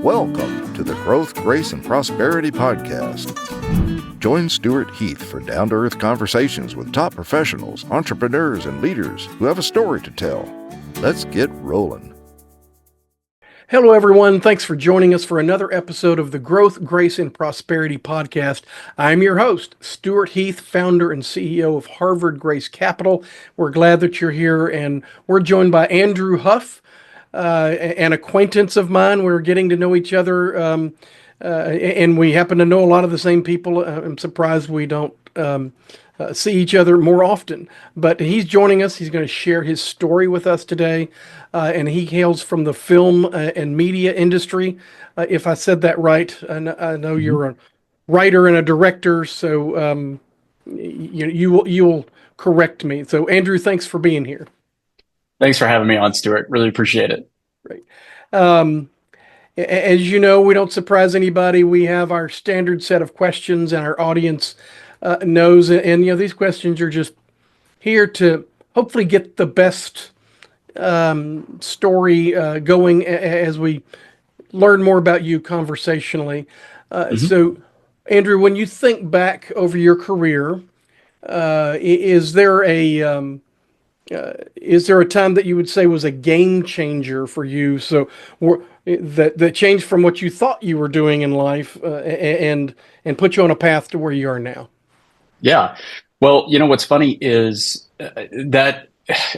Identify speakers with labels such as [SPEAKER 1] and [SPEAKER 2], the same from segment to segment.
[SPEAKER 1] Welcome to the Growth, Grace, and Prosperity Podcast. Join Stewart Heath for down-to-earth conversations with top professionals, entrepreneurs, and leaders who have a story to tell. Let's get rolling.
[SPEAKER 2] Hello, everyone. Thanks for joining us for another episode of the Growth, Grace, and Prosperity Podcast. I'm your host, Stewart Heath, founder and CEO of Harvard Grace Capital. We're glad that you're here, and we're joined by Andrew Huff, an acquaintance of mine. We're getting to know each other, and we happen to know a lot of the same people. I'm surprised we don't see each other more often, but he's joining us. He's going to share his story with us today, and he hails from the film and media industry. If I said that right, I know you're a writer and a director, so you'll correct me. So Andrew, thanks for being here.
[SPEAKER 3] Thanks for having me on, Stuart. Really appreciate it.
[SPEAKER 2] Great. As you know, we don't surprise anybody. We have our standard set of questions, and our audience knows. And these questions are just here to hopefully get the best story going as we learn more about you conversationally. So, Andrew, when you think back over your career, is there a time that you would say was a game changer for you? So that changed from what you thought you were doing in life and put you on a path to where you are now?
[SPEAKER 3] Yeah. Well, what's funny is that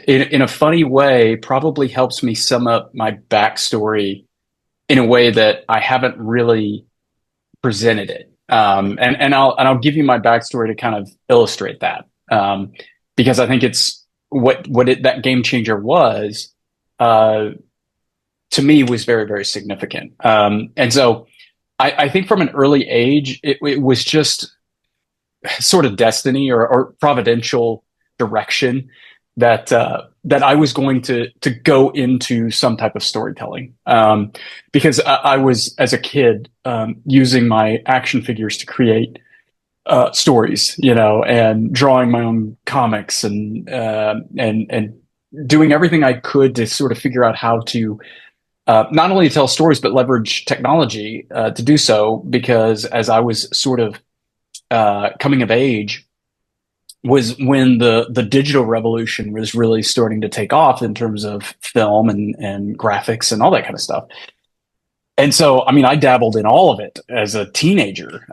[SPEAKER 3] in a funny way probably helps me sum up my backstory in a way that I haven't really presented it. And I'll give you my backstory to kind of illustrate that. Because I think it's that game changer was, to me, was very, very significant. And so I think from an early age, it was just sort of destiny or providential direction that I was going to go into some type of storytelling. Because I was, as a kid, using my action figures to create stories, and drawing my own comics and doing everything I could to sort of figure out how to not only tell stories, but leverage technology to do so. Because as I was sort of coming of age was when the digital revolution was really starting to take off in terms of film and graphics and all that kind of stuff. And so, I dabbled in all of it as a teenager,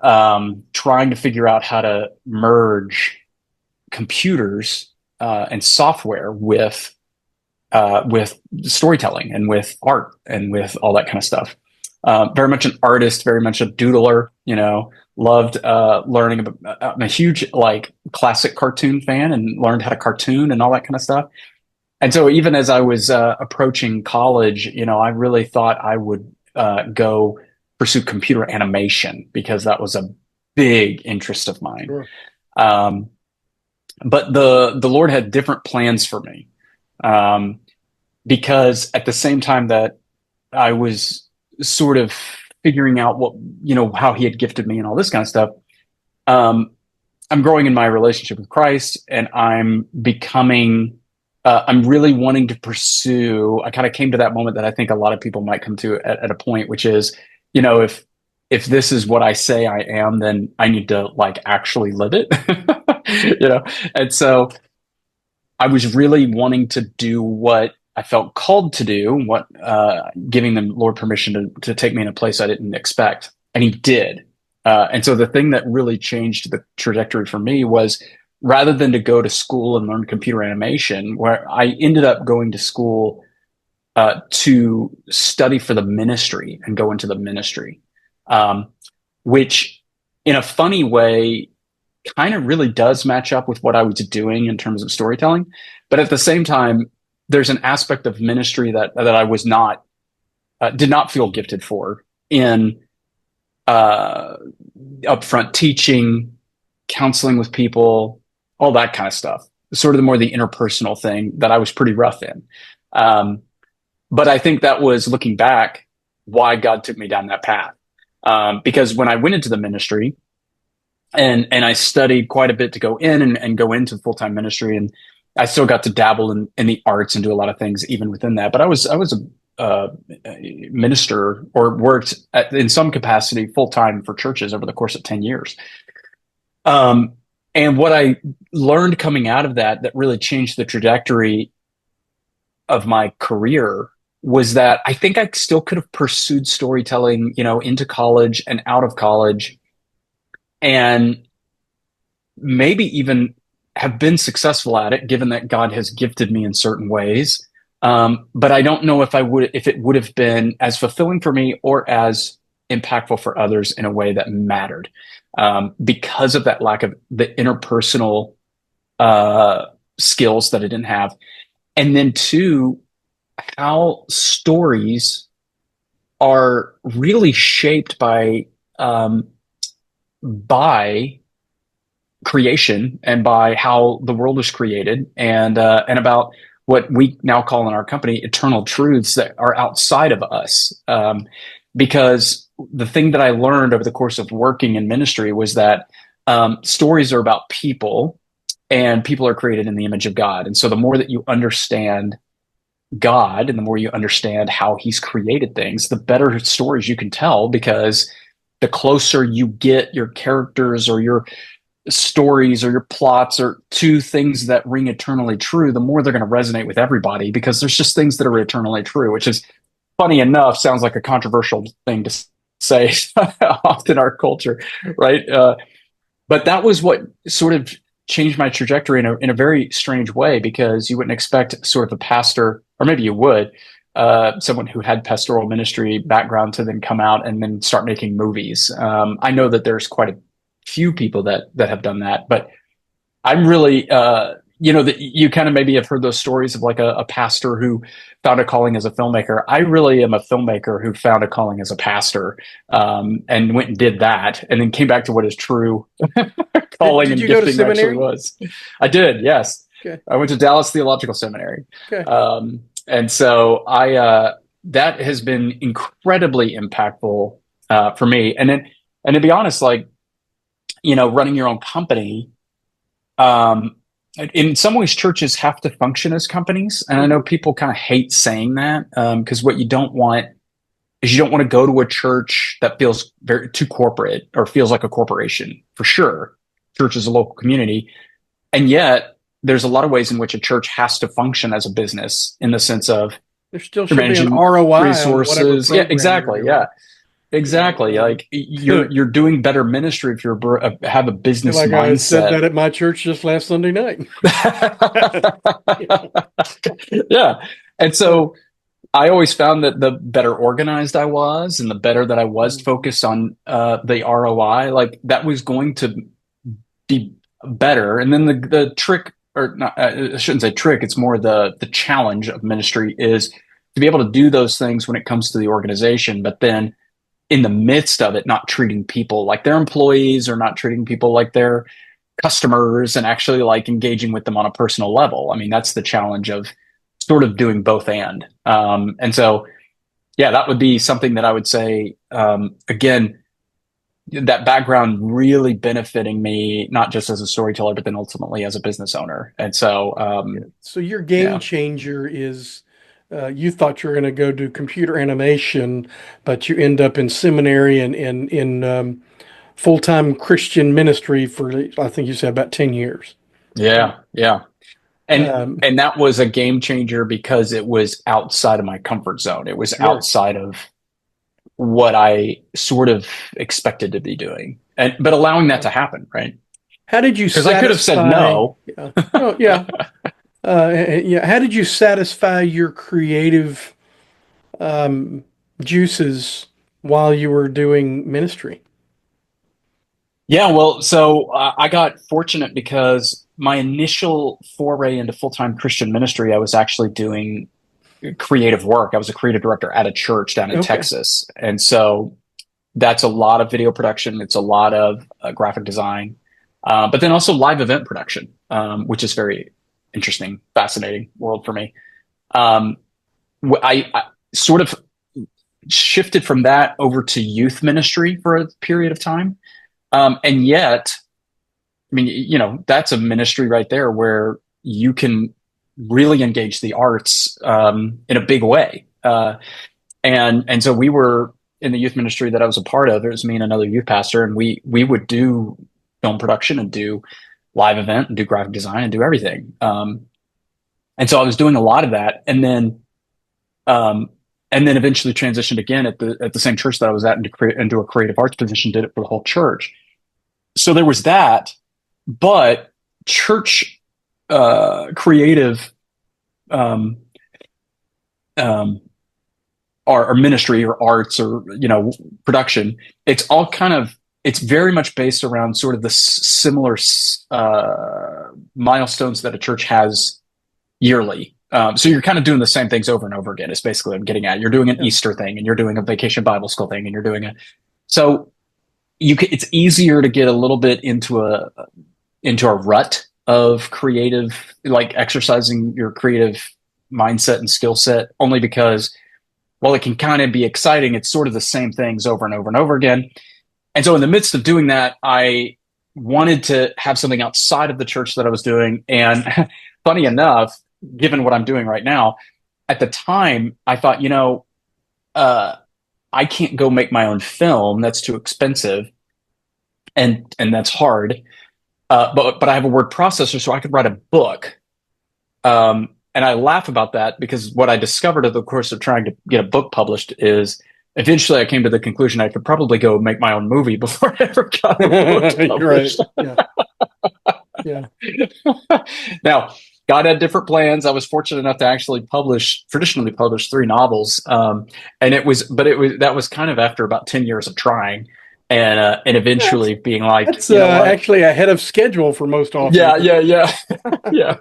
[SPEAKER 3] trying to figure out how to merge computers and software with storytelling and with art and with all that kind of stuff. Very much an artist, very much a doodler, loved learning about, I'm a huge classic cartoon fan and learned how to cartoon and all that kind of stuff. And so even as I was approaching college, I really thought I would go pursue computer animation because that was a big interest of mine. Sure. But the Lord had different plans for me, because at the same time that I was sort of figuring out how He had gifted me and all this kind of stuff, I'm growing in my relationship with Christ, and I'm becoming I'm really wanting to pursue. I kind of came to that moment that I think a lot of people might come to at a point, which is, if this is what I say I am, then I need to actually live it, And so I was really wanting to do what I felt called to do, giving the Lord permission to take me in a place I didn't expect, and He did. And so the thing that really changed the trajectory for me was, rather than to go to school and learn computer animation, where I ended up going to school to study for the ministry and go into the ministry, which in a funny way kind of really does match up with what I was doing in terms of storytelling. But at the same time, there's an aspect of ministry that I was did not feel gifted for in upfront teaching, counseling with people, all that kind of stuff, sort of the interpersonal thing that I was pretty rough in. But I think that was, looking back, why God took me down that path. Because when I went into the ministry and I studied quite a bit to go in and go into full-time ministry, and I still got to dabble in the arts and do a lot of things even within that. But I was minister or worked in some capacity full time for churches over the course of 10 years. And what I learned coming out of that really changed the trajectory of my career was that I think I still could have pursued storytelling, into college and out of college, and maybe even have been successful at it, given that God has gifted me in certain ways. But I don't know if it would have been as fulfilling for me or as impactful for others in a way that mattered, because of that lack of the interpersonal skills that I didn't have. And then two, how stories are really shaped by creation and by how the world was created, and about what we now call in our company eternal truths that are outside of us. Because the thing that I learned over the course of working in ministry was that stories are about people, and people are created in the image of God. And so the more that you understand God and the more you understand how he's created things, the better stories you can tell, because the closer you get your characters or your stories or your plots or to things that ring eternally true, the more they're going to resonate with everybody, because there's just things that are eternally true, which is, funny enough, sounds like a controversial thing to say often in our culture, right? But that was what sort of changed my trajectory in a very strange way, because you wouldn't expect sort of a pastor, or maybe you would, someone who had pastoral ministry background to then come out and then start making movies. I know that there's quite a few people that have done that, but I'm really, that you kind of maybe have heard those stories of like a pastor who found a calling as a filmmaker. I really am a filmmaker who found a calling as a pastor, and went and did that, and then came back to what is true calling
[SPEAKER 2] did
[SPEAKER 3] and
[SPEAKER 2] you go to
[SPEAKER 3] gifting actually
[SPEAKER 2] seminary?
[SPEAKER 3] was. I did, yes.
[SPEAKER 2] Okay.
[SPEAKER 3] I went to Dallas Theological Seminary.
[SPEAKER 2] Okay.
[SPEAKER 3] And so that has been incredibly impactful for me. And to be honest, like, running your own company, in some ways, churches have to function as companies. And I know people kind of hate saying that, because what you don't want is you don't want to go to a church that feels too corporate or feels like a corporation. For sure, church is a local community. And yet there's a lot of ways in which a church has to function as a business, in the sense of
[SPEAKER 2] there still should be an ROI
[SPEAKER 3] resources.
[SPEAKER 2] On
[SPEAKER 3] yeah, exactly. Yeah. Exactly. Like you're doing better ministry if you have a business
[SPEAKER 2] like
[SPEAKER 3] mindset.
[SPEAKER 2] I said that at my church just last Sunday night.
[SPEAKER 3] Yeah. And so I always found that the better organized I was, and the better that I was focused on the ROI, like that was going to be better. And then the trick, or not, I shouldn't say trick, it's more the challenge of ministry is to be able to do those things when it comes to the organization, but then in the midst of it, not treating people like their employees, or not treating people like their customers, and actually like engaging with them on a personal level. I mean, that's the challenge of sort of doing both and so, yeah, that would be something that I would say, again, that background really benefiting me, not just as a storyteller, but then ultimately as a business owner. And so,
[SPEAKER 2] so your game changer is, you thought you were going to go do computer animation, but you end up in seminary and in full-time Christian ministry for, I think you said, about 10 years.
[SPEAKER 3] Yeah. And that was a game changer, because it was outside of my comfort zone. It was outside of what I sort of expected to be doing, but allowing that to happen, right?
[SPEAKER 2] How did you?
[SPEAKER 3] Because I could have said no.
[SPEAKER 2] Yeah. Oh, yeah. How did you satisfy your creative juices while you were doing ministry?
[SPEAKER 3] Yeah, well, so I got fortunate, because my initial foray into full-time Christian ministry, I was actually doing creative work. I was a creative director at a church down in Texas. And so that's a lot of video production. It's a lot of graphic design, but then also live event production, which is very interesting, fascinating world for me. I sort of shifted from that over to youth ministry for a period of time. And yet, I mean, that's a ministry right there where you can really engage the arts in a big way. And so we were in the youth ministry that I was a part of. It was me and another youth pastor, and we would do film production and do live event and do graphic design and do everything. And so I was doing a lot of that, and then eventually transitioned again at the same church that I was at into a creative arts position. Did it for the whole church. So there was that, but church creative or ministry or arts or production, it's all it's very much based around sort of the similar milestones that a church has yearly. So you're kind of doing the same things over and over again. It's basically what I'm getting at. You're doing an Easter thing, and you're doing a vacation Bible school thing, and you're doing it's easier to get a little bit into a rut of creative, like exercising your creative mindset and skill set, only because, while it can kind of be exciting, it's sort of the same things over and over and over again. And so in the midst of doing that, I wanted to have something outside of the church that I was doing. And funny enough, given what I'm doing right now, at the time, I thought, I can't go make my own film. That's too expensive. And that's hard. But I have a word processor, so I could write a book. And I laugh about that because what I discovered over the course of trying to get a book published is eventually I came to the conclusion I could probably go make my own movie before I ever got a book published.
[SPEAKER 2] Right. Yeah.
[SPEAKER 3] Now, God had different plans. I was fortunate enough to actually traditionally publish 3 novels. And that was kind of after about 10 years of trying. And eventually being like,
[SPEAKER 2] that's actually ahead of schedule for most authors.
[SPEAKER 3] Yeah. Yeah.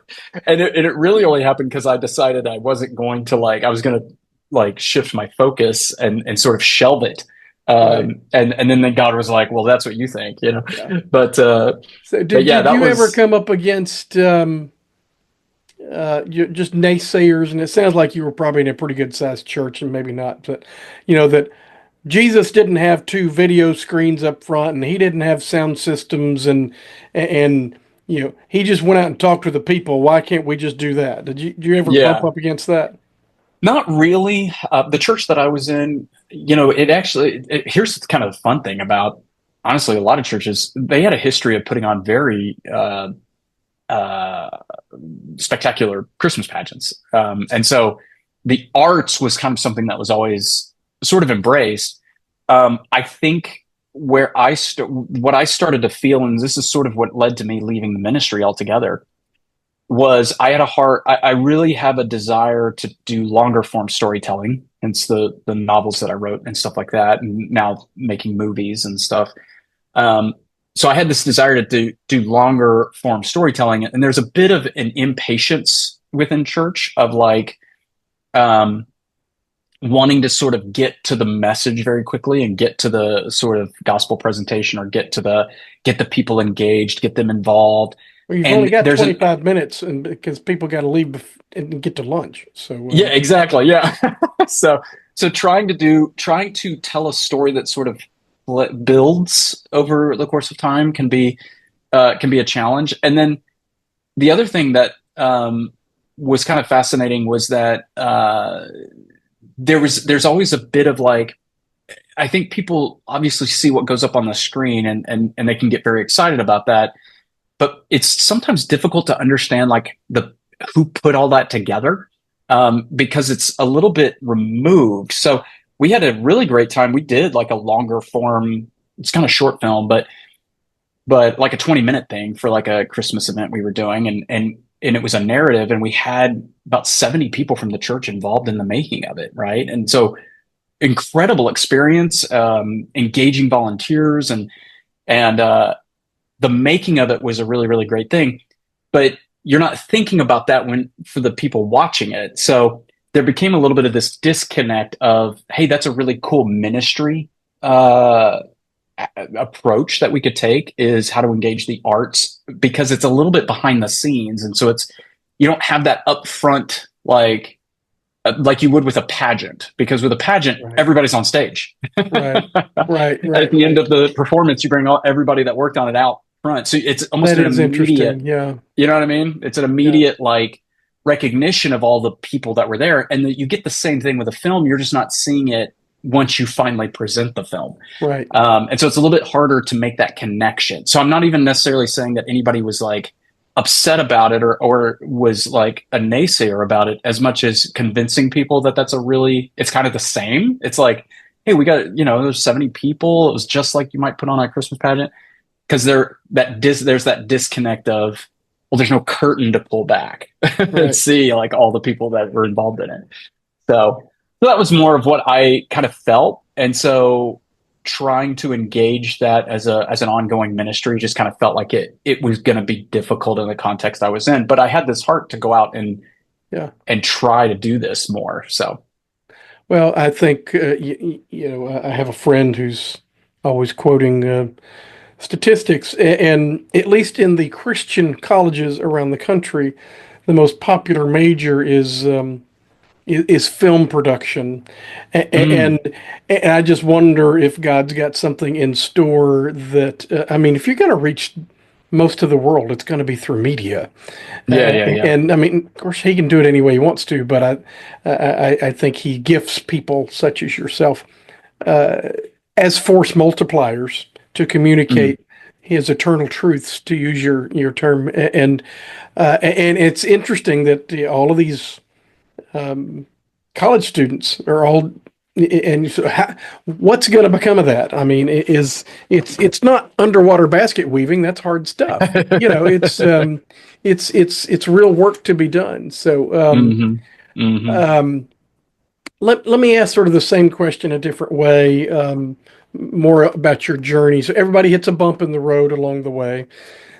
[SPEAKER 3] And it really only happened because I decided I wasn't going to I was going to shift my focus and sort of shelve it. And then God was like, well, that's what you think, Yeah. But, so
[SPEAKER 2] did you ever come up against, just naysayers? And it sounds like you were probably in a pretty good sized church, and maybe not, but that Jesus didn't have 2 video screens up front, and he didn't have sound systems, and he just went out and talked to the people. Why can't we just do that? Did you ever bump up against that?
[SPEAKER 3] Not really. The church that I was in, here's kind of the fun thing about, honestly, a lot of churches, they had a history of putting on very spectacular Christmas pageants. And so the arts was kind of something that was always sort of embraced. I think what I started to feel, and this is sort of what led to me leaving the ministry altogether, was I really have a desire to do longer form storytelling. Hence the novels that I wrote and stuff like that, and now making movies and stuff. So I had this desire to do longer form storytelling, and there's a bit of an impatience within church of wanting to sort of get to the message very quickly and get to the sort of gospel presentation, or get the people engaged, get them involved.
[SPEAKER 2] Well, you've only got 25 minutes, and because people got to leave and get to lunch. So
[SPEAKER 3] yeah, exactly. Yeah. so trying to tell a story that sort of builds over the course of time can be a challenge. And then the other thing that was kind of fascinating was that there's always a bit of I think people obviously see what goes up on the screen and they can get very excited about that, but it's sometimes difficult to understand who put all that together, because it's a little bit removed. So we had a really great time. We did a longer form, it's kind of short film, but like a 20-minute thing for a Christmas event we were doing, and it was a narrative, and we had about 70 people from the church involved in the making of it. Right. And so incredible experience, engaging volunteers, and the making of it was a really, really great thing, but you're not thinking about that for the people watching it. So there became a little bit of this disconnect of, hey, that's a really cool ministry approach that we could take, is how to engage the arts, because it's a little bit behind the scenes. And so you don't have that upfront, like you would with a pageant, because with a pageant, everybody's on stage.
[SPEAKER 2] Right.
[SPEAKER 3] At the end of the performance, you bring everybody that worked on it out front. So it's almost an immediate,
[SPEAKER 2] yeah.
[SPEAKER 3] You know what I mean? It's an immediate, recognition of all the people that were there. And that you get the same thing with a film. You're just not seeing it once you finally present the film.
[SPEAKER 2] Right.
[SPEAKER 3] And so it's a little bit harder to make that connection. So I'm not even necessarily saying that anybody was like upset about it or was like a naysayer about it, as much as convincing people that it's kind of the same. It's like, hey, we got, there's 70 people. It was just like you might put on a Christmas pageant. Because there's that disconnect of, well, there's no curtain to pull back and see like all the people that were involved in it. So that was more of what I kind of felt. And so trying to engage that as an ongoing ministry just kind of felt like it was going to be difficult in the context I was in. But I had this heart to go out and try to do this more. So,
[SPEAKER 2] well, I think I have a friend who's always quoting statistics, and at least in the Christian colleges around the country, the most popular major is film production, and I just wonder if God's got something in store that if you're going to reach most of the world, it's going to be through media. And I mean, of course, he can do it any way he wants to, but I think he gifts people such as yourself as force multipliers to communicate his eternal truths, to use your term. And it's interesting that all of these college students are all, and so what's going to become of that? I mean, it's not underwater basket weaving. That's hard stuff. It's real work to be done. So let me ask sort of the same question a different way, more about your journey. So everybody hits a bump in the road along the way.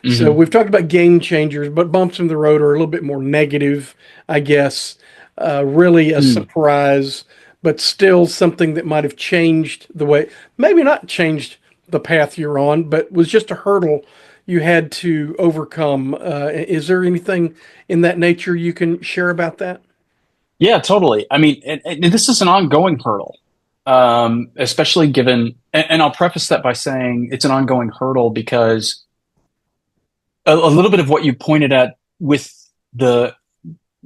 [SPEAKER 2] So we've talked about game changers, but bumps in the road are a little bit more negative, I guess. Really a surprise, but still something that might have changed the way, maybe not changed the path you're on, but was just a hurdle you had to overcome. Is there anything in that nature you can share about that?
[SPEAKER 3] Yeah, totally. I mean, and this is an ongoing hurdle, especially given, and I'll preface that by saying it's an ongoing hurdle because a little bit of what you pointed at with the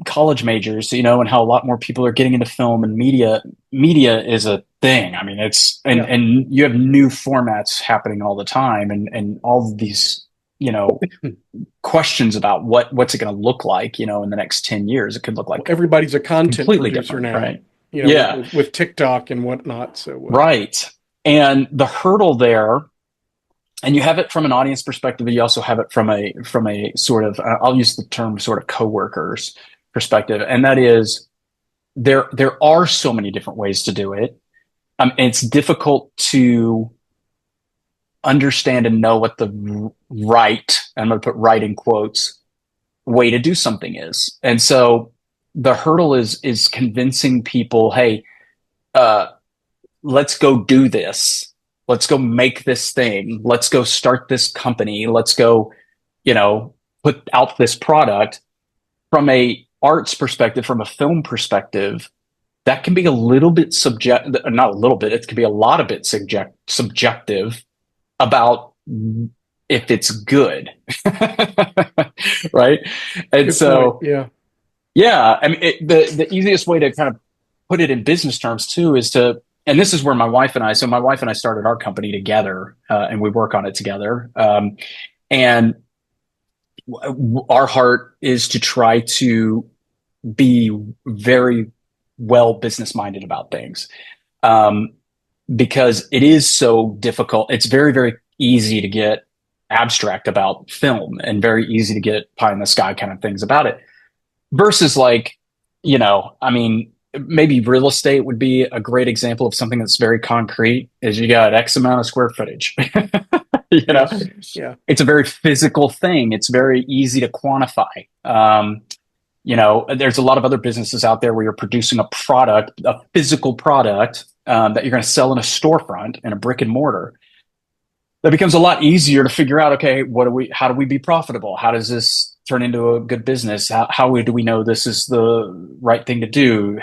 [SPEAKER 3] college majors, and how a lot more people are getting into film and media. Media is a thing. I mean, and you have new formats happening all the time, and all of these, questions about what's it going to look like, in the next 10 years. It could look like
[SPEAKER 2] everybody's a content producer now,
[SPEAKER 3] right?
[SPEAKER 2] With TikTok and whatnot. So
[SPEAKER 3] right, and the hurdle there. And you have it from an audience perspective, but you also have it from a sort of, I'll use the term sort of coworkers perspective. And that is there are so many different ways to do it. And it's difficult to understand and know what the right, I'm going to put right in quotes, way to do something is. And so the hurdle is convincing people, hey, let's go do this. Let's go make this thing. Let's go start this company. Let's go, put out this product. From a arts perspective, from a film perspective, that can be a little bit not a little bit, it can be a lot of it subjective about if it's good. Right. And
[SPEAKER 2] good
[SPEAKER 3] so,
[SPEAKER 2] point.
[SPEAKER 3] yeah, I mean, the easiest way to kind of put it in business terms too is to, and this is where my wife and I started our company together, and we work on it together. And our heart is to try to be very well business-minded about things, because it is so difficult. It's very, very easy to get abstract about film and very easy to get pie in the sky kind of things about it versus like, maybe real estate would be a great example of something that's very concrete. Is you got X amount of square footage. It's a very physical thing. It's very easy to quantify. There's a lot of other businesses out there where you're producing a physical product that you're going to sell in a storefront in a brick and mortar. That becomes a lot easier to figure out. Okay, how do we be profitable? How does this turn into a good business? How do we know this is the right thing to do?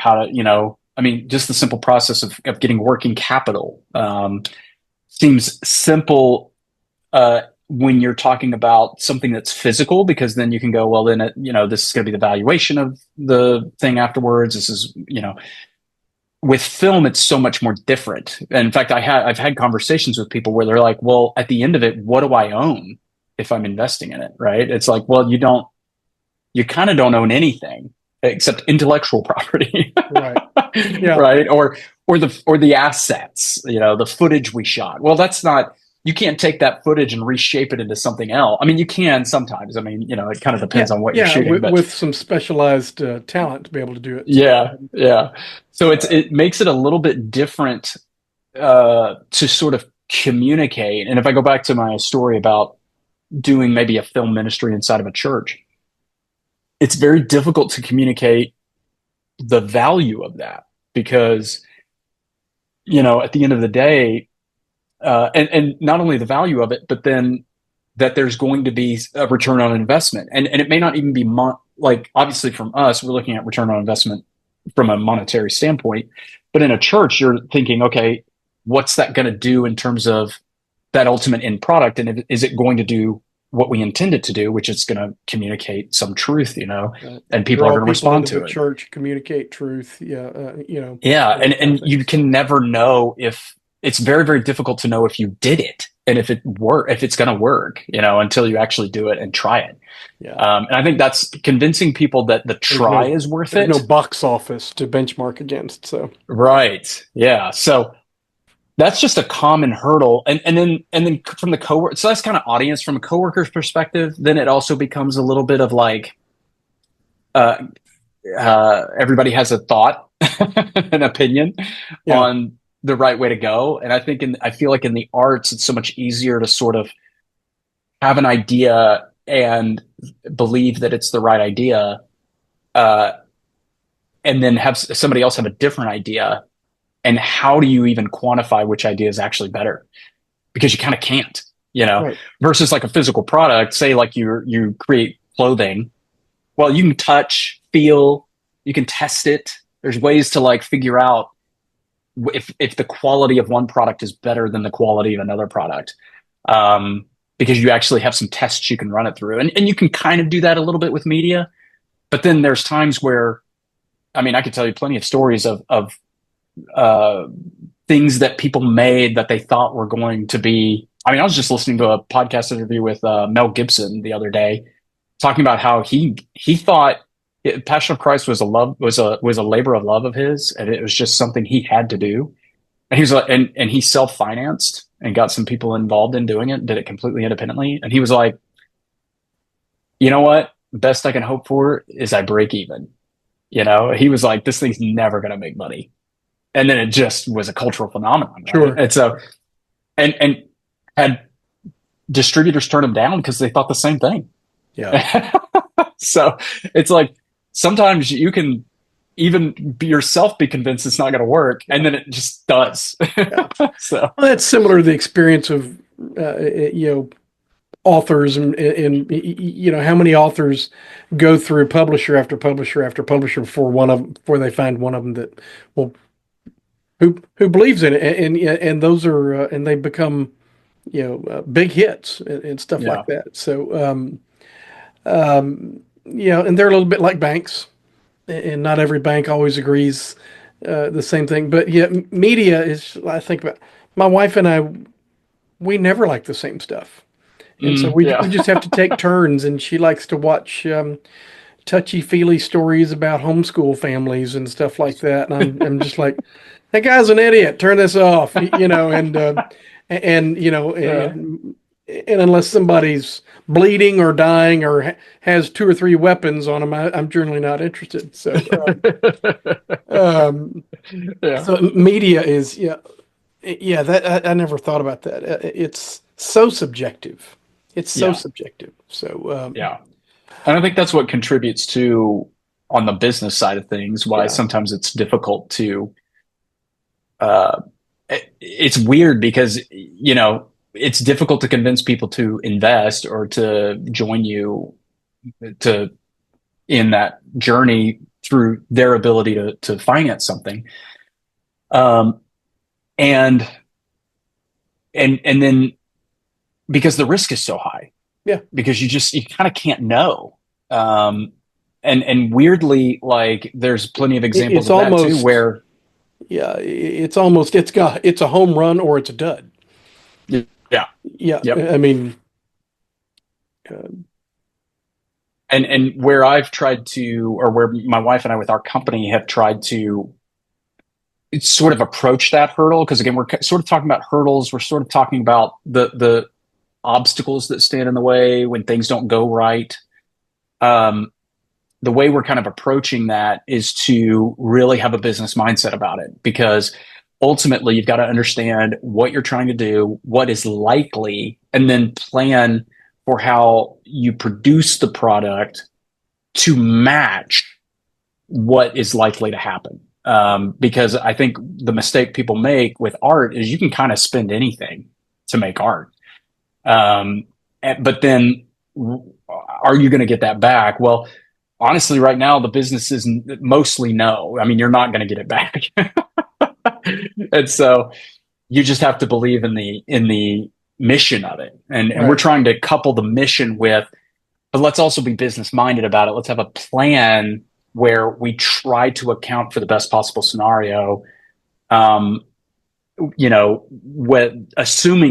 [SPEAKER 3] Just the simple process of getting working capital seems simple when you're talking about something that's physical, because then you can go, well, then, this is going to be the valuation of the thing afterwards. This is, with film, it's so much more different. And in fact, I've had conversations with people where they're like, well, at the end of it, what do I own if I'm investing in it? Right. It's like, well, you kind of don't own anything except intellectual property.
[SPEAKER 2] Right. Yeah.
[SPEAKER 3] Right. Or the assets, the footage we shot. Well, you can't take that footage and reshape it into something else. I mean, you can sometimes. I mean, it kind of depends on what you're shooting.
[SPEAKER 2] With some specialized talent to be able to do it.
[SPEAKER 3] Yeah, yeah. So it makes it a little bit different to sort of communicate. And if I go back to my story about doing maybe a film ministry inside of a church, it's very difficult to communicate the value of that because, at the end of the day, and not only the value of it, but then that there's going to be a return on investment. And it may not even be obviously from us, we're looking at return on investment from a monetary standpoint, but in a church, you're thinking, okay, what's that going to do in terms of that ultimate end product? And is it going to do what we intend it to do, which is going to communicate some truth, and people are going to respond to it.
[SPEAKER 2] Church, communicate truth. Yeah.
[SPEAKER 3] Yeah. And you can never know if it's very, very difficult to know if you did it and if it's going to work, until you actually do it and try it.
[SPEAKER 2] Yeah.
[SPEAKER 3] And I think that's convincing people that the try is worth it.
[SPEAKER 2] No box office to benchmark against. So,
[SPEAKER 3] right. Yeah. So that's just a common hurtle. And then from the coworker, so that's kind of audience from a coworker's perspective. Then it also becomes a little bit of like, everybody has a thought, an opinion on the right way to go. And I feel like in the arts, it's so much easier to sort of have an idea and believe that it's the right idea. And then have somebody else have a different idea. And how do you even quantify which idea is actually better? Because you kind of can't, right. Versus like a physical product, say like you create clothing. Well, you can touch, feel, you can test it. There's ways to like figure out if the quality of one product is better than the quality of another product. Because you actually have some tests you can run it through. And you can kind of do that a little bit with media. But then there's times where, I mean, I could tell you plenty of stories of things that people made that they thought were going to be. I mean, I was just listening to a podcast interview with Mel Gibson the other day, talking about how he thought Passion of Christ was a labor of love of his, and it was just something he had to do. And he was like, and he self-financed and got some people involved in doing it, did it completely independently. And he was like, you know what? Best I can hope for is I break even. He was like, this thing's never going to make money. And then it just was a cultural phenomenon. Right?
[SPEAKER 2] Sure.
[SPEAKER 3] And so, and had distributors turn them down because they thought the same thing.
[SPEAKER 2] Yeah.
[SPEAKER 3] So it's like, sometimes you can even yourself be convinced it's not going to work, and then it just does.
[SPEAKER 2] Yeah.
[SPEAKER 3] So
[SPEAKER 2] that's similar to the experience of authors and how many authors go through publisher after publisher after publisher before they find one of them that who believes in it, and those are and they become big hits and stuff like that. So and they're a little bit like banks, and not every bank always agrees the same thing. But media is, I think about my wife and I, we never like the same stuff. And so we just have to take turns, and she likes to watch touchy-feely stories about homeschool families and stuff like that. And I'm just like, that guy's an idiot. Turn this off, and unless somebody's bleeding or dying or has 2 or 3 weapons on them, I'm generally not interested. So, so media is, that I never thought about that. It's so subjective. It's so subjective. So,
[SPEAKER 3] and I think that's what contributes to, on the business side of things, why sometimes it's difficult to, it's weird because, it's difficult to convince people to invest or to join you in that journey through their ability to finance something. And then because the risk is so high.
[SPEAKER 2] Yeah.
[SPEAKER 3] Because you kind of can't know. And weirdly, like there's plenty of examples
[SPEAKER 2] It's
[SPEAKER 3] of that too,
[SPEAKER 2] almost,
[SPEAKER 3] where
[SPEAKER 2] it's almost, it's a home run or it's a dud.
[SPEAKER 3] yeah,
[SPEAKER 2] Yeah.
[SPEAKER 3] yep.
[SPEAKER 2] I mean,
[SPEAKER 3] And where I've tried to, or where my wife and I with our company have tried to sort of approach that hurdle, because again, we're sort of talking about hurdles. We're sort of talking about the obstacles that stand in the way when things don't go right. The way we're kind of approaching that is to really have a business mindset about it, because ultimately you've got to understand what you're trying to do, what is likely, and then plan for how you produce the product to match what is likely to happen. Because I think the mistake people make with art is you can kind of spend anything to make art. But then are you going to get that back? Well, honestly, right now, the business is mostly no. I mean, you're not going to get it back. And so you just have to believe in the mission of it. And
[SPEAKER 2] right.
[SPEAKER 3] we're trying to couple the mission with, but let's also be business minded about it. Let's have a plan where we try to account for the best possible scenario. Assuming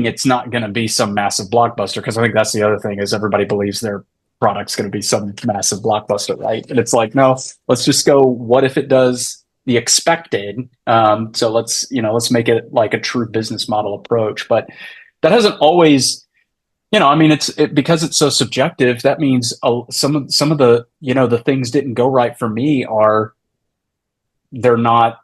[SPEAKER 3] it's not going to be some massive blockbuster, because I think that's the other thing is everybody believes their product's going to be some massive blockbuster, right? And it's like, no, let's just go, what if it does the expected? So let's make it like a true business model approach. But that hasn't always, I mean, because it's so subjective. That means some of the, the things didn't go right for me they're not,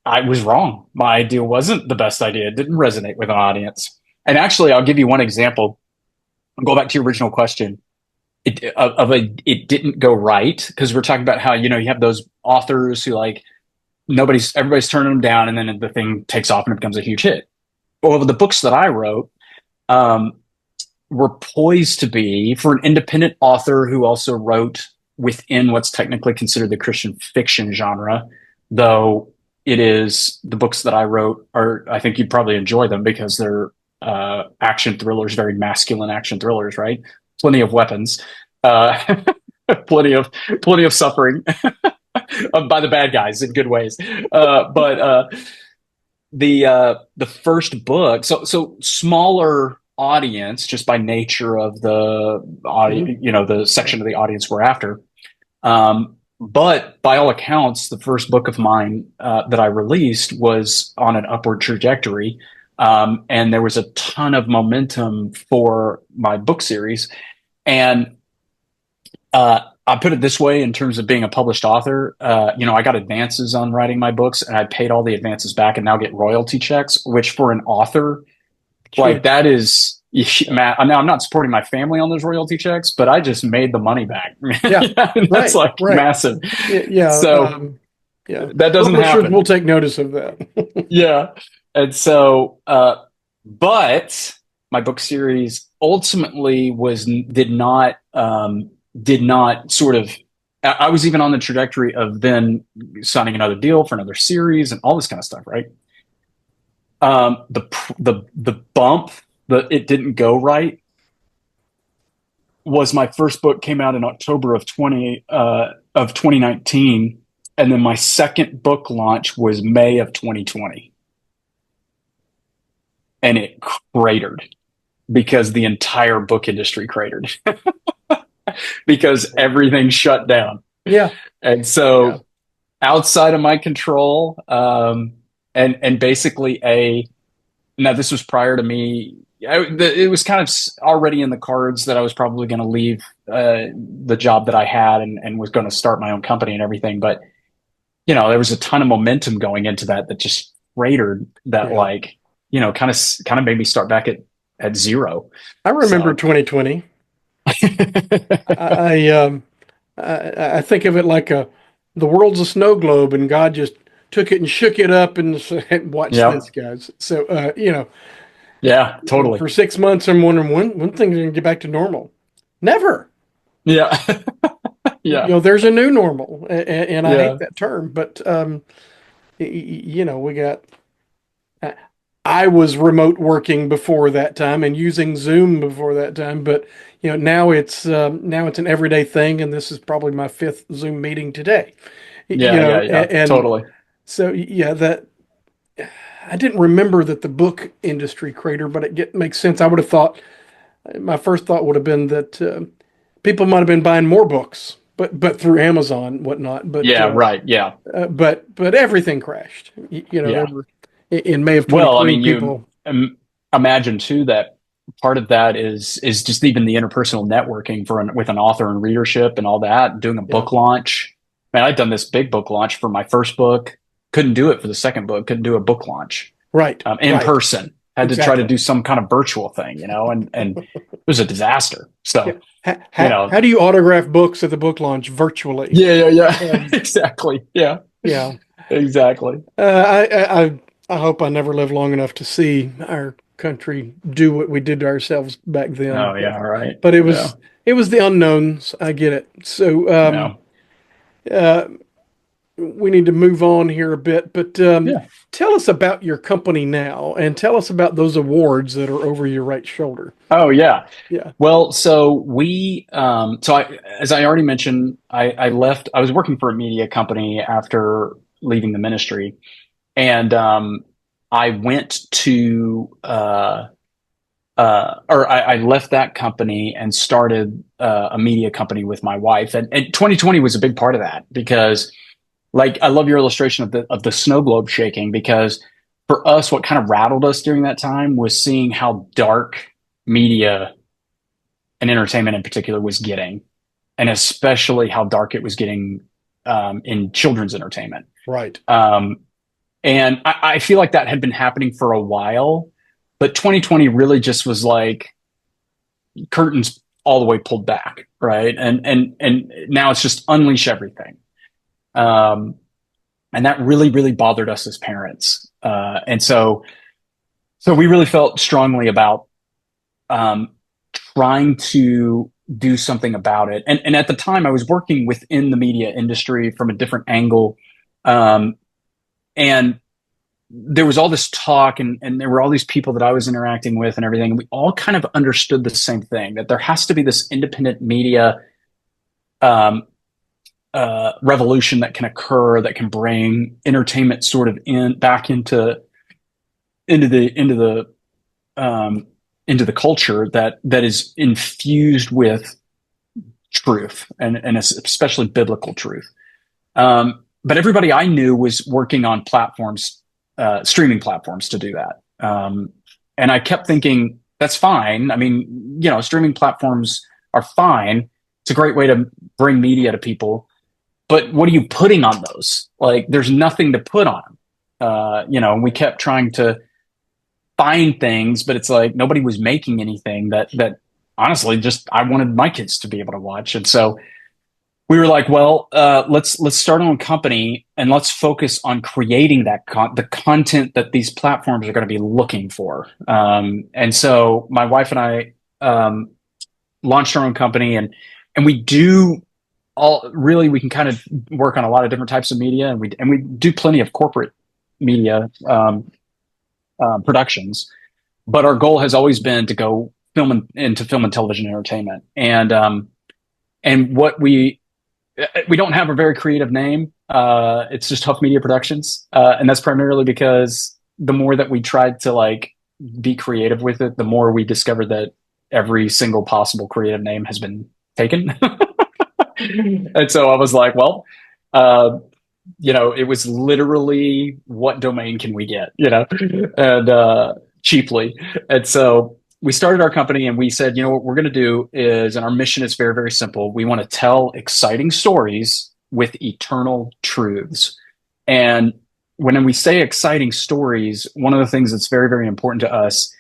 [SPEAKER 3] I was wrong. My idea wasn't the best idea. It didn't resonate with an audience. And actually, I'll give you one example. I'll go back to your original question. It didn't go right, because we're talking about how, you have those authors who like everybody's turning them down, and then the thing takes off and it becomes a huge hit. Well, the books that I wrote were poised to be for an independent author who also wrote within what's technically considered the Christian fiction genre, though the books that I wrote I think you'd probably enjoy them because they're action thrillers, very masculine action thrillers, right? Plenty of weapons, plenty of suffering by the bad guys in good ways. But the first book, so smaller audience just by nature of the audience, the section of the audience we're after. But by all accounts, the first book of mine that I released was on an upward trajectory. And there was a ton of momentum for my book series. And I put it this way in terms of being a published author. I got advances on writing my books, and I paid all the advances back and now get royalty checks, which for an author, like that is... I'm not supporting my family on those royalty checks, but I just made the money back.
[SPEAKER 2] Yeah,
[SPEAKER 3] that's right. Massive.
[SPEAKER 2] Yeah.
[SPEAKER 3] So that doesn't happen.
[SPEAKER 2] We'll take notice of that.
[SPEAKER 3] Yeah. And so, but my book series ultimately did not sort of, I was even on the trajectory of then signing another deal for another series and all this kind of stuff. Right. The bump, it didn't go right, was my first book came out in October of 2019. And then my second book launch was May of 2020. And it cratered because the entire book industry cratered because everything shut down.
[SPEAKER 2] Yeah.
[SPEAKER 3] And so outside of my control, and basically now this was prior to me. It was kind of already in the cards that I was probably going to leave the job that I had and was going to start my own company and everything. But, there was a ton of momentum going into that just cratered that kind of made me start back at zero.
[SPEAKER 2] I remember 2020. I think of it like the world's a snow globe, and God just took it and shook it up and said, watch this, guys. So,
[SPEAKER 3] yeah, totally.
[SPEAKER 2] For 6 months, I'm wondering when things are going to get back to normal. Never.
[SPEAKER 3] Yeah. Yeah.
[SPEAKER 2] There's a new normal, and I hate that term, but we got. I was remote working before that time and using Zoom before that time, but now it's an everyday thing, and this is probably my fifth Zoom meeting today.
[SPEAKER 3] Yeah, yeah, yeah,
[SPEAKER 2] And
[SPEAKER 3] totally.
[SPEAKER 2] so yeah, that I didn't remember that the book industry crater, but makes sense. I would have thought my first thought would have been that people might have been buying more books, but through Amazon and whatnot.
[SPEAKER 3] Yeah, right. Yeah,
[SPEAKER 2] But everything crashed. There
[SPEAKER 3] yeah.
[SPEAKER 2] were in May of
[SPEAKER 3] Well, I
[SPEAKER 2] 2020
[SPEAKER 3] mean, you
[SPEAKER 2] people.
[SPEAKER 3] imagine too that part of that is just even the interpersonal networking with an author and readership and all that. Doing a
[SPEAKER 2] Yeah,
[SPEAKER 3] book launch. Man, I'd done this big book launch for my first book. Couldn't do it for the second book. Couldn't do a book launch
[SPEAKER 2] right,
[SPEAKER 3] in
[SPEAKER 2] right,
[SPEAKER 3] person. Had to try to
[SPEAKER 2] exactly.
[SPEAKER 3] do some kind of virtual thing, and it was a disaster.
[SPEAKER 2] Yeah.
[SPEAKER 3] So,
[SPEAKER 2] How do you autograph books at the book launch virtually?
[SPEAKER 3] yeah, yeah, yeah,
[SPEAKER 2] Um,
[SPEAKER 3] exactly. Yeah,
[SPEAKER 2] yeah.
[SPEAKER 3] exactly.
[SPEAKER 2] I hope I never live long enough to see our country do what we did to ourselves back then.
[SPEAKER 3] Oh yeah, right.
[SPEAKER 2] But
[SPEAKER 3] Yeah,
[SPEAKER 2] it was the unknowns. I get it. So
[SPEAKER 3] yeah,
[SPEAKER 2] uh, we need to move on here a bit. But
[SPEAKER 3] yeah.
[SPEAKER 2] tell us about your company now, and tell us about those awards that are over your right shoulder.
[SPEAKER 3] Oh yeah.
[SPEAKER 2] Yeah.
[SPEAKER 3] Well, so as I already mentioned, I left. I was working for a media company after leaving the ministry, and I went to or I left that company and started a media company with my wife, and 2020 was a big part of that because, like, I love your illustration of the snow globe shaking because for us, what kind of rattled us during that time was seeing how dark media and entertainment in particular was getting, and especially how dark it was getting in children's entertainment.
[SPEAKER 2] Right.
[SPEAKER 3] And I feel like that had been happening for a while, but 2020 really just was like curtains all the way pulled back, right? And now it's just unleash everything. Um, and that really, really bothered us as parents. And so we really felt strongly about um, trying to do something about it. And at the time, I was working within the media industry from a different angle. Um, and there was all this talk, and there were all these people that I was interacting with and everything. And we all kind of understood the same thing, that there has to be this independent media um, revolution that can occur, that can bring entertainment sort of back into um, the culture that is infused with truth and especially biblical truth. But everybody I knew was working on platforms, streaming platforms to do that. And I kept thinking, that's fine. I mean, streaming platforms are fine. It's a great way to bring media to people. But what are you putting on those? Like, there's nothing to put on them. We kept trying to find things, but it's like nobody was making anything that honestly just I wanted my kids to be able to watch. And so we were like, well, let's start our own company and let's focus on creating the content that these platforms are going to be looking for. And so my wife and I launched our own company, and we do we can kind of work on a lot of different types of media, and we do plenty of corporate media productions, but our goal has always been to go into film and television entertainment. And what we don't have a very creative name. It's just Huff Media Productions. And that's primarily because the more that we tried to like be creative with it, the more we discovered that every single possible creative name has been taken. And so I was like, well, it was literally what domain can we get, and cheaply. And so we started our company and we said, what we're going to do is, and our mission is very, very simple. We want to tell exciting stories with eternal truths. And when we say exciting stories, one of the things that's very, very important to us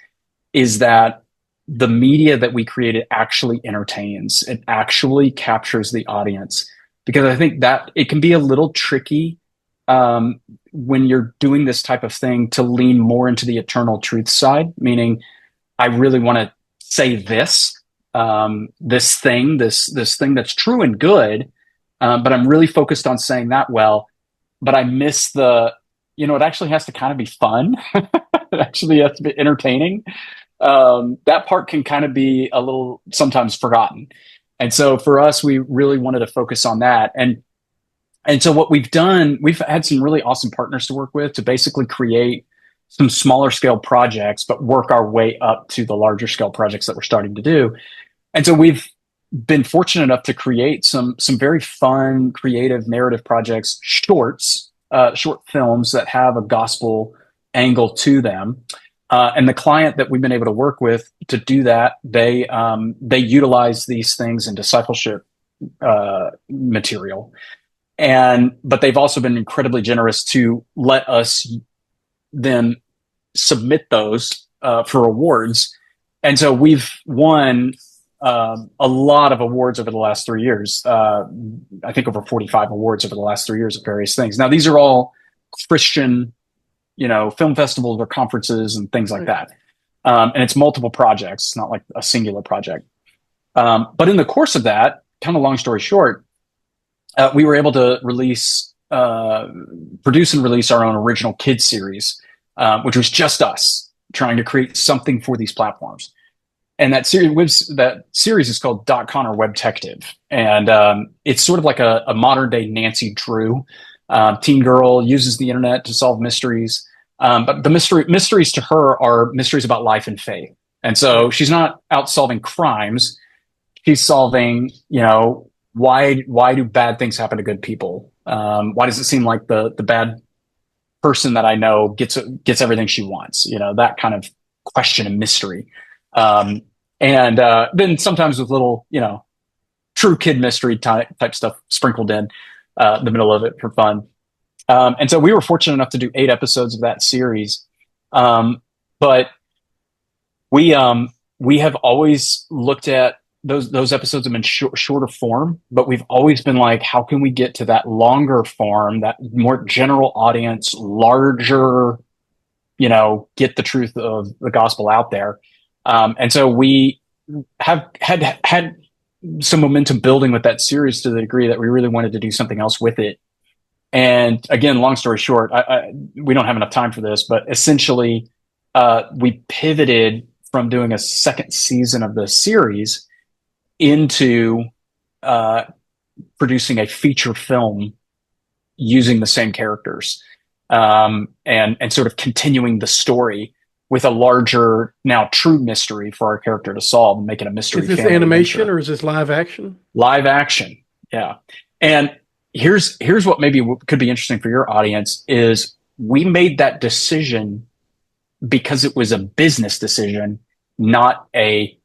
[SPEAKER 3] is that the media that we created actually entertains. It actually captures the audience. Because I think that it can be a little tricky when you're doing this type of thing to lean more into the eternal truth side, meaning I really want to say this thing that's true and good, but I'm really focused on saying that well, but I miss it actually has to kind of be fun it actually has to be entertaining. That part can kind of be a little sometimes forgotten. And so for us, we really wanted to focus on that. And so what we've done, we've had some really awesome partners to work with to basically create some smaller scale projects, but work our way up to the larger scale projects that we're starting to do. And so we've been fortunate enough to create some very fun, creative narrative projects, short films that have a gospel angle to them. And the client that we've been able to work with to do that, they utilize these things in discipleship material. But they've also been incredibly generous to let us then submit those for awards. And so we've won a lot of awards over the last 3 years. I think over 45 awards over the last 3 years of various things. Now, these are all Christian, film festivals or conferences and things like that. And it's multiple projects. It's not like a singular project. But in the course of that, kind of long story short, we were able to produce and release our own original kids series, which was just us trying to create something for these platforms. And that series is called Doc Connor Webtective. And it's sort of like a modern day Nancy Drew. Teen girl uses the internet to solve mysteries. But the mysteries to her are mysteries about life and faith. And so she's not out solving crimes. She's solving, why do bad things happen to good people? Why does it seem like the bad person that I know gets everything she wants? That kind of question and mystery. And then sometimes with little, true kid mystery type stuff sprinkled in the middle of it for fun. And so we were fortunate enough to do 8 episodes of that series. But we have always looked at those episodes have been shorter form, but we've always been like, how can we get to that longer form, that more general audience, larger, get the truth of the gospel out there. And so we have had some momentum building with that series to the degree that we really wanted to do something else with it. And again, long story short, we don't have enough time for this, but essentially we pivoted from doing a second season of the series into producing a feature film using the same characters, and sort of continuing the story with a larger, now true mystery for our character to solve and make it a mystery.
[SPEAKER 2] Is this animation adventure. Or is this live action?
[SPEAKER 3] Live action, yeah. And here's what maybe could be interesting for your audience is we made that decision because it was a business decision, not a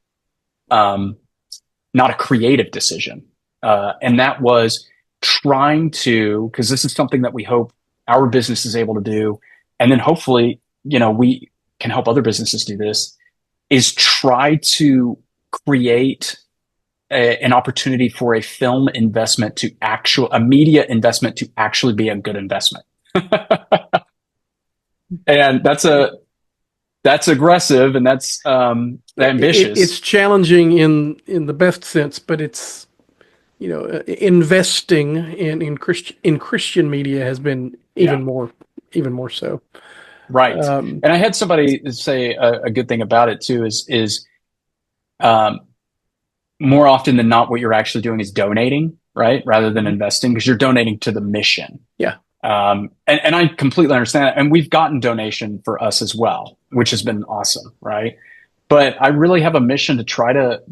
[SPEAKER 3] creative decision. And that was trying to, because this is something that we hope our business is able to do. And then hopefully, we can help other businesses do this, is try to create an opportunity for a film investment a media investment to actually be a good investment. And that's aggressive and that's ambitious.
[SPEAKER 2] It's challenging in the best sense, but it's investing in Christian media has been even more so.
[SPEAKER 3] Right. And I had somebody say a good thing about it too is more often than not, what you're actually doing is donating, right, rather than investing, because you're donating to the mission.
[SPEAKER 2] Yeah.
[SPEAKER 3] And I completely understand that. And we've gotten donation for us as well, which has been awesome. Right. But I really have a mission to try to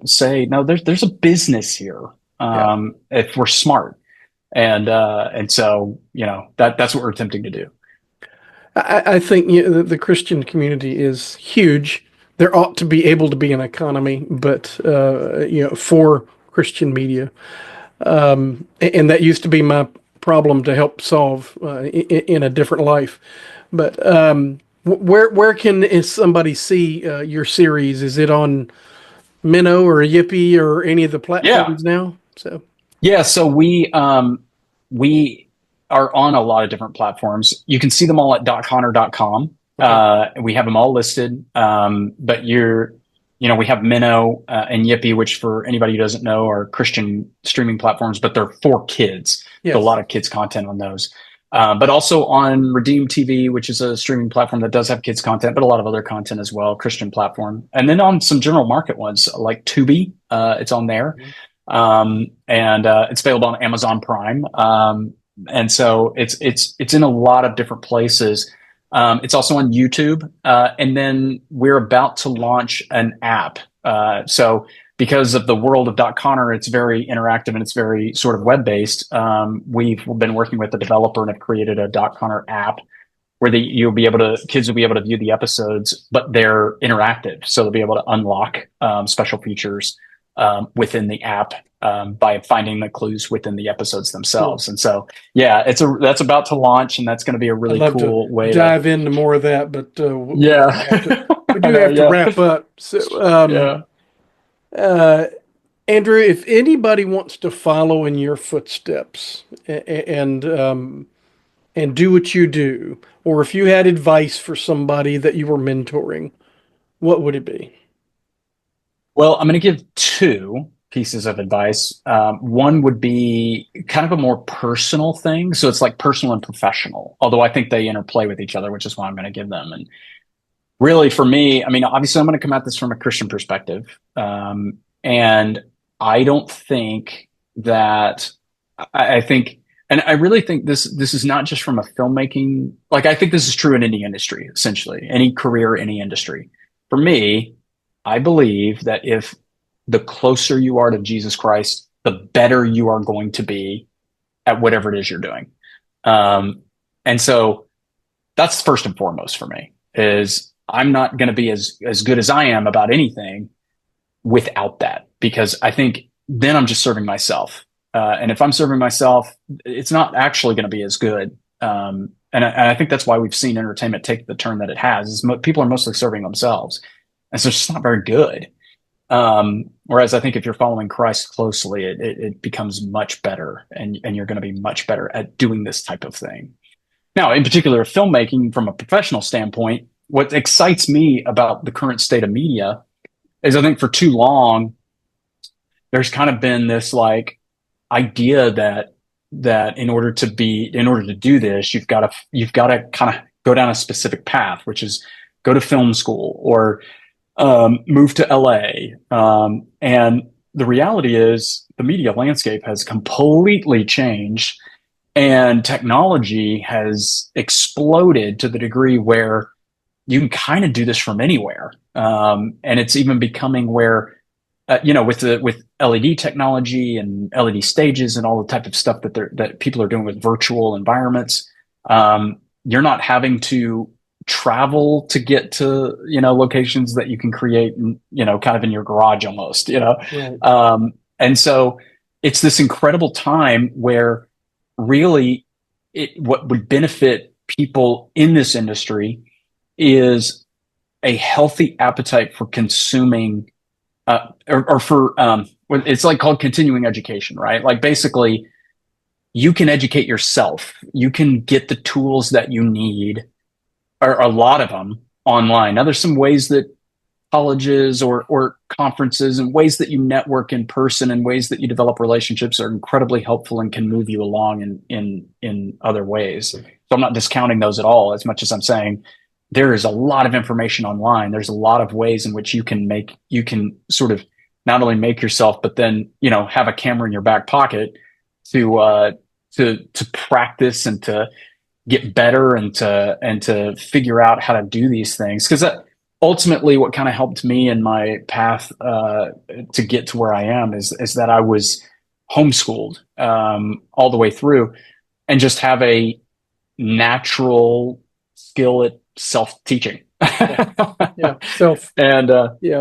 [SPEAKER 3] say, no, there's a business here. If we're smart. And so, that's what we're attempting to do.
[SPEAKER 2] I think the Christian community is huge. There ought to be able to be an economy, but, for Christian media. And that used to be my problem to help solve in a different life. But where can somebody see your series? Is it on Minnow or Yippee or any of the platforms now? So
[SPEAKER 3] we are on a lot of different platforms. You can see them all at docconnor.com. Okay. We have them all listed. But we have Minnow and Yippee, which for anybody who doesn't know are Christian streaming platforms, but they're for kids. Yes. So a lot of kids content on those. but also on Redeem TV, which is a streaming platform that does have kids content, but a lot of other content as well, Christian platform. And then on some general market ones like Tubi, it's on there. And it's available on Amazon Prime. And so it's in a lot of different places. It's also on YouTube. And then we're about to launch an app. So because of the world of Doc Connor, it's very interactive and it's very sort of web-based. We've been working with the developer and have created a Doc Connor app where kids will be able to view the episodes, but they're interactive. So they'll be able to unlock special features within the app by finding the clues within the episodes themselves. Cool. And so, yeah, that's about to launch, and that's going to be a really cool way
[SPEAKER 2] to dive into more of that. But
[SPEAKER 3] yeah,
[SPEAKER 2] we do have to wrap up. So, Andrew, if anybody wants to follow in your footsteps and do what you do, or if you had advice for somebody that you were mentoring, what would it be?
[SPEAKER 3] Well, I'm going to give two pieces of advice. One would be kind of a more personal thing. So it's like personal and professional, although I think they interplay with each other, which is why I'm going to give them. And really for me, I mean, obviously I'm going to come at this from a Christian perspective. And I don't think that I think, and I really think this is not just from a filmmaking, like I think this is true in any industry, essentially, any career, any industry. For me, I believe that if the closer you are to Jesus Christ, the better you are going to be at whatever it is you're doing. And so that's first and foremost for me, is I'm not going to be as good as I am about anything without that, because I think then I'm just serving myself. And if I'm serving myself, it's not actually going to be as good. And I think that's why we've seen entertainment take the turn that it has, is people are mostly serving themselves. And so it's just not very good. Whereas I think if you're following Christ closely, it becomes much better, and you're going to be much better at doing this type of thing. Now, in particular, filmmaking from a professional standpoint, what excites me about the current state of media is I think for too long, there's kind of been this like idea that in order to do this, you've got to kind of go down a specific path, which is go to film school or move to LA. And the reality is the media landscape has completely changed, and technology has exploded to the degree where you can kind of do this from anywhere. And it's even becoming where, with LED technology and LED stages and all the type of stuff that people are doing with virtual environments, you're not having to travel to get to, locations that you can create, kind of in your garage almost, Right. And so it's this incredible time where really what would benefit people in this industry is a healthy appetite for consuming, it's like called continuing education, right? Like basically you can educate yourself. You can get the tools that you need, or a lot of them, online. Now there's some ways that colleges or conferences and ways that you network in person and ways that you develop relationships are incredibly helpful and can move you along in other ways. So I'm not discounting those at all, as much as I'm saying there is a lot of information online. There's a lot of ways in which you can sort of not only make yourself, but then, have a camera in your back pocket to practice and to get better and to figure out how to do these things. Because ultimately what kind of helped me in my path to get to where I am is that I was homeschooled all the way through, and just have a natural skill at self-teaching.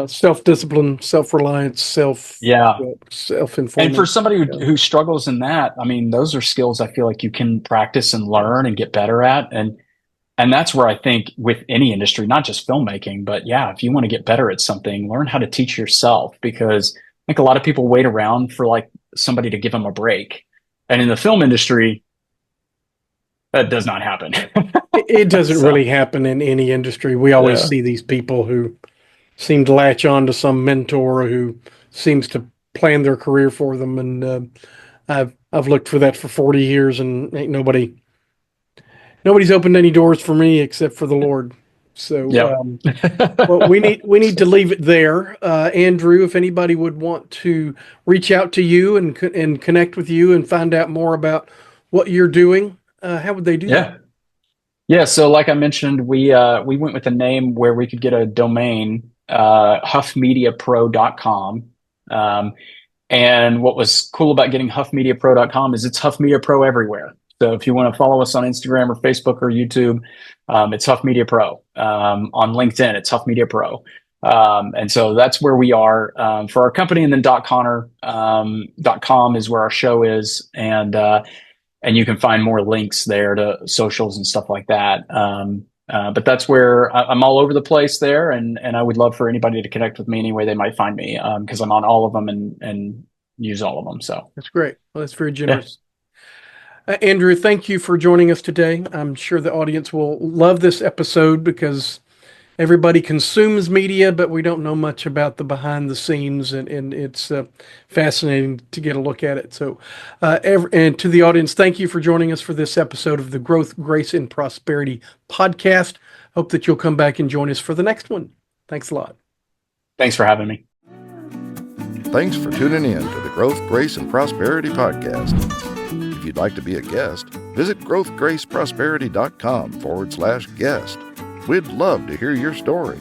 [SPEAKER 2] Self-discipline, self-reliance, self-informed.
[SPEAKER 3] And for somebody who struggles in that, I mean, those are skills I feel like you can practice and learn and get better at. And that's where I think with any industry, not just filmmaking, but if you want to get better at something, learn how to teach yourself, because I think a lot of people wait around for like somebody to give them a break. And in the film industry, that does not happen.
[SPEAKER 2] It doesn't really happen in any industry. We always see these people who seem to latch on to some mentor who seems to plan their career for them. And I've looked for that for 40 years, and ain't nobody Nobody's opened any doors for me except for the Lord. So,
[SPEAKER 3] Yep.
[SPEAKER 2] well, we need to leave it there. Andrew, if anybody would want to reach out to you and connect with you and find out more about what you're doing, how would they do that?
[SPEAKER 3] Yeah. Yeah. So like I mentioned, we went with a name where we could get a domain, huffmediapro.com. And what was cool about getting huffmediapro.com is it's Huff Media Pro everywhere. So if you want to follow us on Instagram or Facebook or YouTube, it's Huff Media Pro. On LinkedIn, it's Huff Media Pro. And so that's where we are for our company. And then .com is where our show is. And you can find more links there to socials and stuff like that. But that's where I'm all over the place there. And I would love for anybody to connect with me any way they might find me because I'm on all of them and use all of them. So
[SPEAKER 2] that's great. Well, that's very generous. Yeah. Andrew, thank you for joining us today. I'm sure the audience will love this episode because everybody consumes media, but we don't know much about the behind the scenes, and it's fascinating to get a look at it. So, and to the audience, thank you for joining us for this episode of the Growth, Grace, and Prosperity podcast. Hope that you'll come back and join us for the next one. Thanks a lot.
[SPEAKER 3] Thanks for having me.
[SPEAKER 1] Thanks for tuning in to the Growth, Grace, and Prosperity podcast. If you'd like to be a guest, visit growthgraceprosperity.com/guest. We'd love to hear your story.